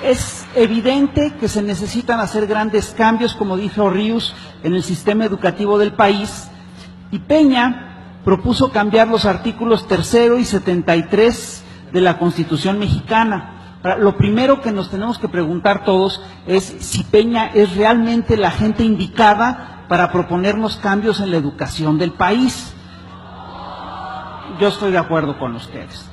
Es evidente que se necesitan hacer grandes cambios, como dijo Ríos, en el sistema educativo del país, y Peña propuso cambiar los artículos 3 y 73 de la Constitución mexicana. Ahora, lo primero que nos tenemos que preguntar todos es si Peña es realmente la gente indicada para proponernos cambios en la educación del país. Yo estoy de acuerdo con ustedes.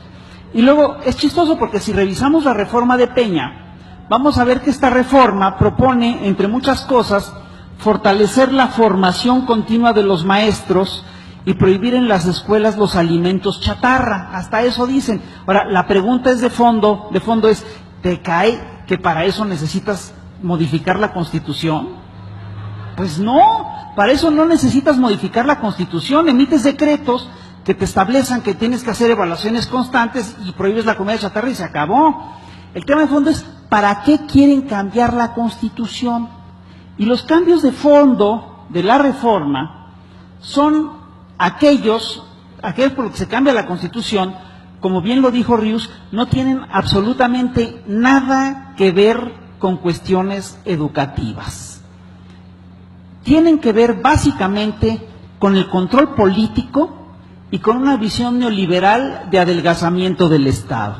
Y luego, es chistoso porque si revisamos la reforma de Peña, vamos a ver que esta reforma propone, entre muchas cosas, fortalecer la formación continua de los maestros y prohibir en las escuelas los alimentos chatarra. Hasta eso dicen. Ahora, la pregunta es de fondo es, ¿te cae que para eso necesitas modificar la Constitución? Pues no, para eso no necesitas modificar la Constitución, emites decretos que te establezcan que tienes que hacer evaluaciones constantes y prohíbes la comida chatarra y se acabó. El tema de fondo es, ¿para qué quieren cambiar la Constitución? Y los cambios de fondo de la reforma son aquellos por los que se cambia la Constitución, como bien lo dijo Ríos, no tienen absolutamente nada que ver con cuestiones educativas. Tienen que ver básicamente con el control político y con una visión neoliberal de adelgazamiento del Estado.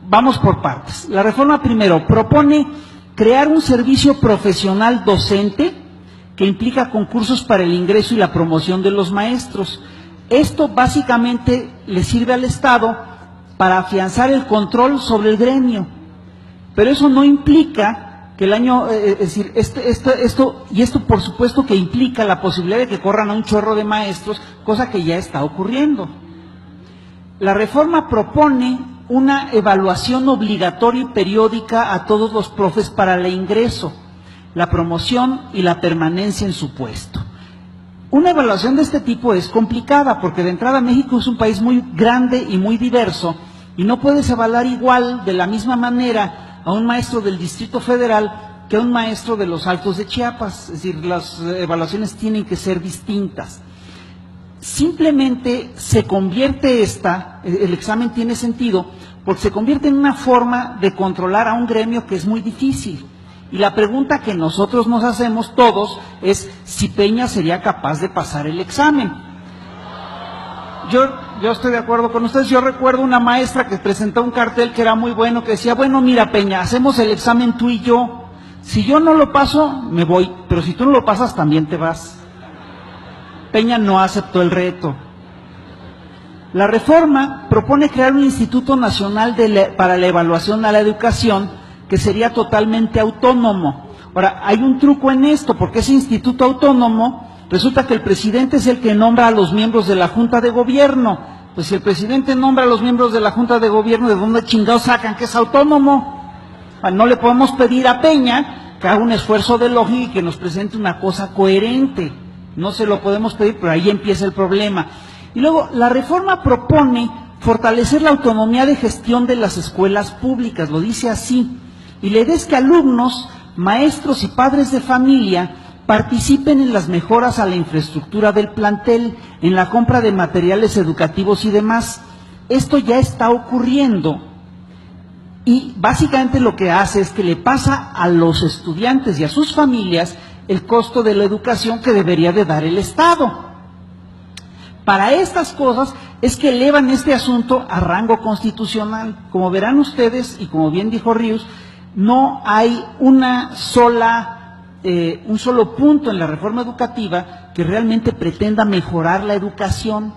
Vamos por partes. La reforma primero propone crear un servicio profesional docente que implica concursos para el ingreso y la promoción de los maestros. Esto básicamente le sirve al Estado para afianzar el control sobre el gremio, pero eso no implica que el año, es decir, esto por supuesto que implica la posibilidad de que corran a un chorro de maestros, cosa que ya está ocurriendo. La reforma propone una evaluación obligatoria y periódica a todos los profes para el ingreso, la promoción y la permanencia en su puesto. Una evaluación de este tipo es complicada porque de entrada México es un país muy grande y muy diverso y no puedes evaluar igual, de la misma manera, a un maestro del Distrito Federal que a un maestro de los Altos de Chiapas. Es decir, las evaluaciones tienen que ser distintas. Simplemente se convierte el examen tiene sentido, porque se convierte en una forma de controlar a un gremio que es muy difícil. Y la pregunta que nosotros nos hacemos todos es si Peña sería capaz de pasar el examen. Yo estoy de acuerdo con ustedes. Yo recuerdo una maestra que presentó un cartel que era muy bueno, que decía, bueno, mira Peña, hacemos el examen tú y yo. Si yo no lo paso, me voy, pero si tú no lo pasas, también te vas. Peña no aceptó el reto. La reforma propone crear un Instituto Nacional para la Evaluación a la Educación que sería totalmente autónomo. Ahora, hay un truco en esto, porque ese instituto autónomo, resulta que el presidente es el que nombra a los miembros de la Junta de Gobierno. Pues si el presidente nombra a los miembros de la Junta de Gobierno, ¿de dónde chingados sacan que es autónomo? No le podemos pedir a Peña que haga un esfuerzo de lógica y que nos presente una cosa coherente. No se lo podemos pedir, pero ahí empieza el problema. Y luego, la reforma propone fortalecer la autonomía de gestión de las escuelas públicas, lo dice así. Y la idea es que alumnos, maestros y padres de familia participen en las mejoras a la infraestructura del plantel, en la compra de materiales educativos y demás. Esto ya está ocurriendo y básicamente lo que hace es que le pasa a los estudiantes y a sus familias el costo de la educación que debería de dar el Estado. Para estas cosas es que elevan este asunto a rango constitucional. Como verán ustedes, y como bien dijo Ríos, no hay un solo punto en la reforma educativa que realmente pretenda mejorar la educación.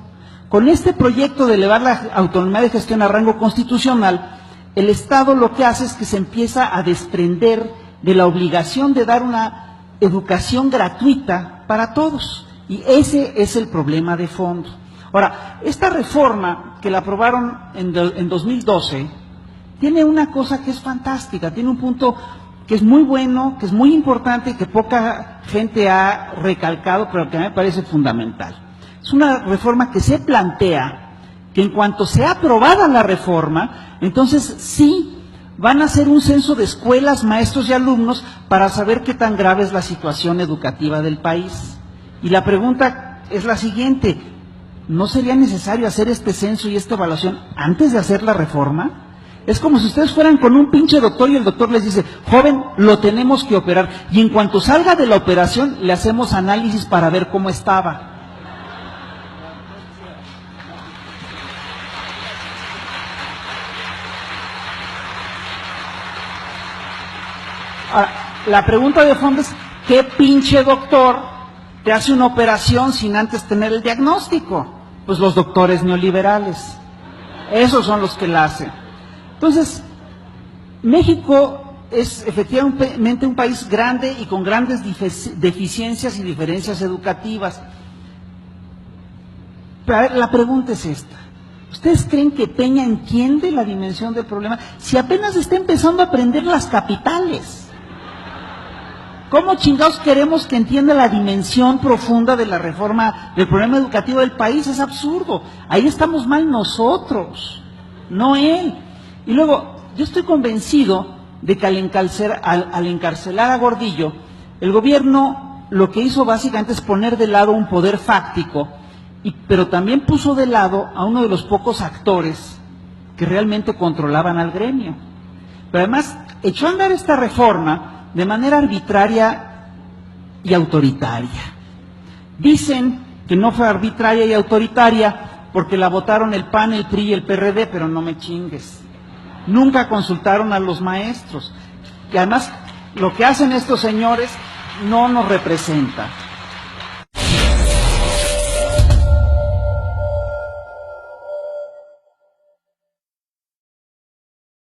Con este proyecto de elevar la autonomía de gestión a rango constitucional, el Estado lo que hace es que se empieza a desprender de la obligación de dar una educación gratuita para todos. Y ese es el problema de fondo. Ahora, esta reforma que la aprobaron en 2012, tiene una cosa que es fantástica, tiene un punto que es muy bueno, que es muy importante y que poca gente ha recalcado, pero que a mí me parece fundamental. Es una reforma que se plantea que en cuanto sea aprobada la reforma, entonces sí van a hacer un censo de escuelas, maestros y alumnos para saber qué tan grave es la situación educativa del país. Y la pregunta es la siguiente: ¿no sería necesario hacer este censo y esta evaluación antes de hacer la reforma? Es como si ustedes fueran con un pinche doctor y el doctor les dice, joven, lo tenemos que operar. Y en cuanto salga de la operación, le hacemos análisis para ver cómo estaba. Ahora, la pregunta de fondo es, ¿qué pinche doctor te hace una operación sin antes tener el diagnóstico? Pues los doctores neoliberales. Esos son los que la hacen. Entonces, México es efectivamente un país grande y con grandes deficiencias y diferencias educativas. Pero a ver, la pregunta es esta. ¿Ustedes creen que Peña entiende la dimensión del problema? Si apenas está empezando a aprender las capitales. ¿Cómo chingados queremos que entienda la dimensión profunda de la reforma del problema educativo del país? Es absurdo. Ahí estamos mal nosotros, no él. Y luego, yo estoy convencido de que al encarcelar a Gordillo, el gobierno lo que hizo básicamente es poner de lado un poder fáctico, pero también puso de lado a uno de los pocos actores que realmente controlaban al gremio. Pero además, echó a andar esta reforma de manera arbitraria y autoritaria. Dicen que no fue arbitraria y autoritaria porque la votaron el PAN, el PRI y el PRD, pero no me chingues. Nunca consultaron a los maestros. Y además, lo que hacen estos señores no nos representa.